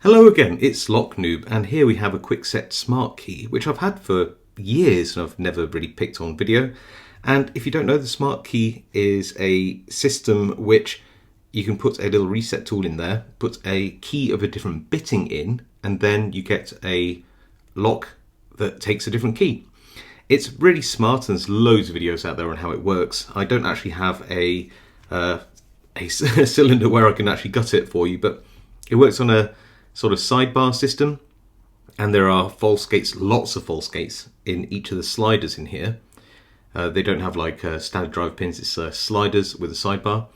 Hello again, it's Noob, and here we have a Kwikset Smartkey, which I've had for years and I've never really picked on video. And if you don't know, the Smartkey is a system which you can put a little reset tool in there, put a key of a different bitting in, and then you get a lock that takes a different key. It's really smart, and there's loads of videos out there on how it works. I don't actually have a cylinder where I can actually gut it for you, but it works on a sort of sidebar system, and there are false gates, lots of false gates in each of the sliders in here. They don't have like standard drive pins, it's sliders with a sidebar,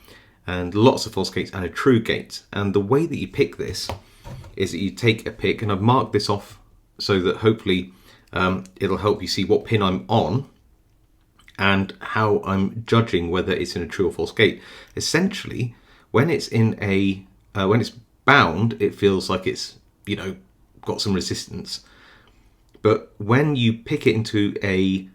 and lots of false gates and a true gate. And the way that you pick this is that you take a pick, and I've marked this off so that hopefully it'll help you see what pin I'm on and how I'm judging whether it's in a true or false gate. Essentially, when it's in a when it's bound, it feels like it's, you know, got some resistance. But when you pick it into a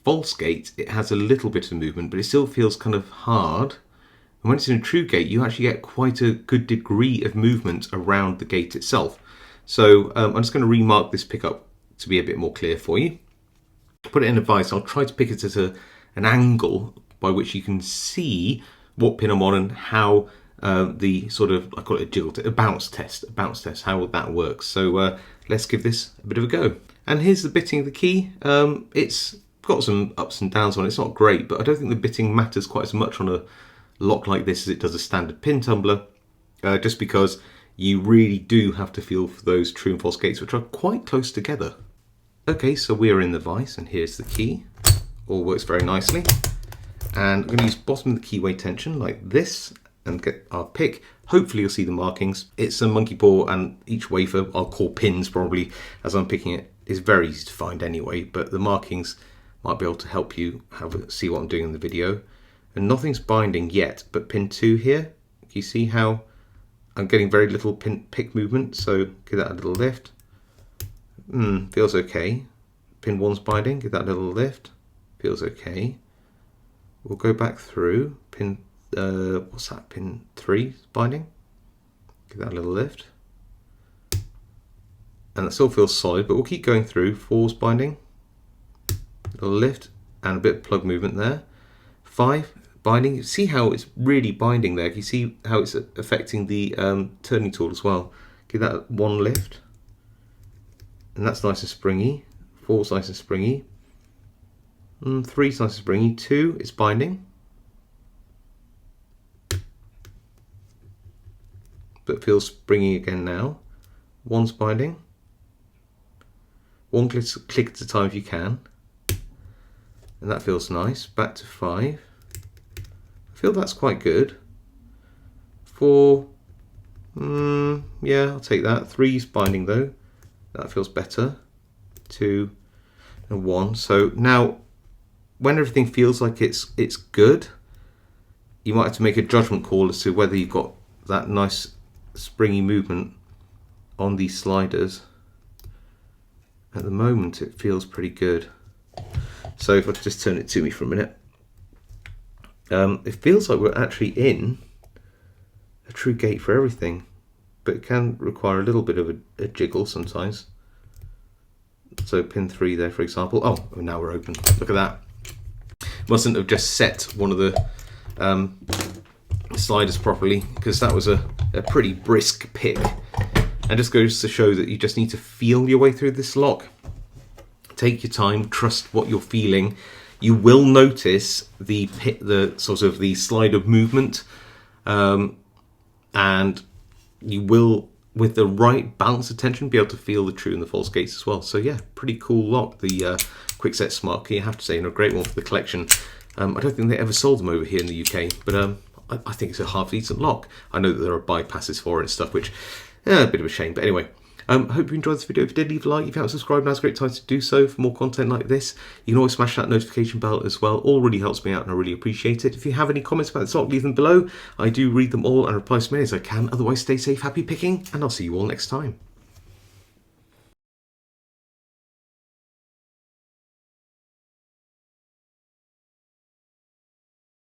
false gate, it has a little bit of movement, but it still feels kind of hard. And when it's in a true gate, you actually get quite a good degree of movement around the gate itself. So I'm just going to remark this pickup to be a bit more clear for you. Put it in a vise. I'll try to pick it at an angle by which you can see what pin I'm on and how the sort of, I call it a jiggle, a bounce test, how that works. So let's give this a bit of a go. And here's the bitting of the key. It's got some ups and downs on it. It's not great, but I don't think the bitting matters quite as much on a lock like this as it does a standard pin tumbler, just because you really do have to feel for those true and false gates, which are quite close together. Okay, so we're in the vise, and here's the key. All works very nicely. And I'm going to use bottom of the keyway tension like this and get our pick. Hopefully you'll see the markings. It's a monkey paw, and each wafer, I'll call pins probably as I'm picking it, is very easy to find anyway, but the markings might be able to help you see what I'm doing in the video. And nothing's binding yet, but pin 2 here, you see how I'm getting very little pick movement, so give that a little lift. Feels okay. Pin 1's binding, give that a little lift. Feels okay. We'll go back through. Pin, what's that? Pin 3 binding. Give that a little lift. And that still feels solid, but we'll keep going through. 4's binding. A little lift and a bit of plug movement there. 5 binding. See how it's really binding there. You see how it's affecting the turning tool as well. Give that 1 lift. And that's nice and springy. 4's nice and springy. 3's nice and springy. 2 is binding, but feels springy again now. 1's binding. 1 click at a time if you can. And that feels nice. Back to 5. I feel that's quite good. 4, yeah, I'll take that. 3's binding though. That feels better. 2 and 1. So now, when everything feels like it's good, you might have to make a judgment call as to whether you've got that nice springy movement on these sliders. At the moment, it feels pretty good. So if I just turn it to me for a minute, it feels like we're actually in a true gate for everything, but it can require a little bit of a jiggle sometimes. So pin 3 there, for example. Oh, now we're open. Look at that. Mustn't have just set one of the sliders properly, because that was a pretty brisk pick. And just goes to show that you just need to feel your way through this lock. Take your time, trust what you're feeling. You will notice the sort of the slider movement, and you will, with the right balance of tension, be able to feel the true and the false gates as well. So yeah, pretty cool lock, the Kwikset Smartkey, I have to say, and a great one for the collection. I don't think they ever sold them over here in the UK, but I think it's a half decent lock. I know that there are bypasses for it and stuff, which, a bit of a shame, but anyway. Hope you enjoyed this video. If you did, leave a like. If you haven't subscribed, now's a great time to do so for more content like this. You can always smash that notification bell as well. All really helps me out, and I really appreciate it. If you have any comments about this lock, leave them below. I do read them all and reply as many as I can. Otherwise, stay safe, happy picking, and I'll see you all next time.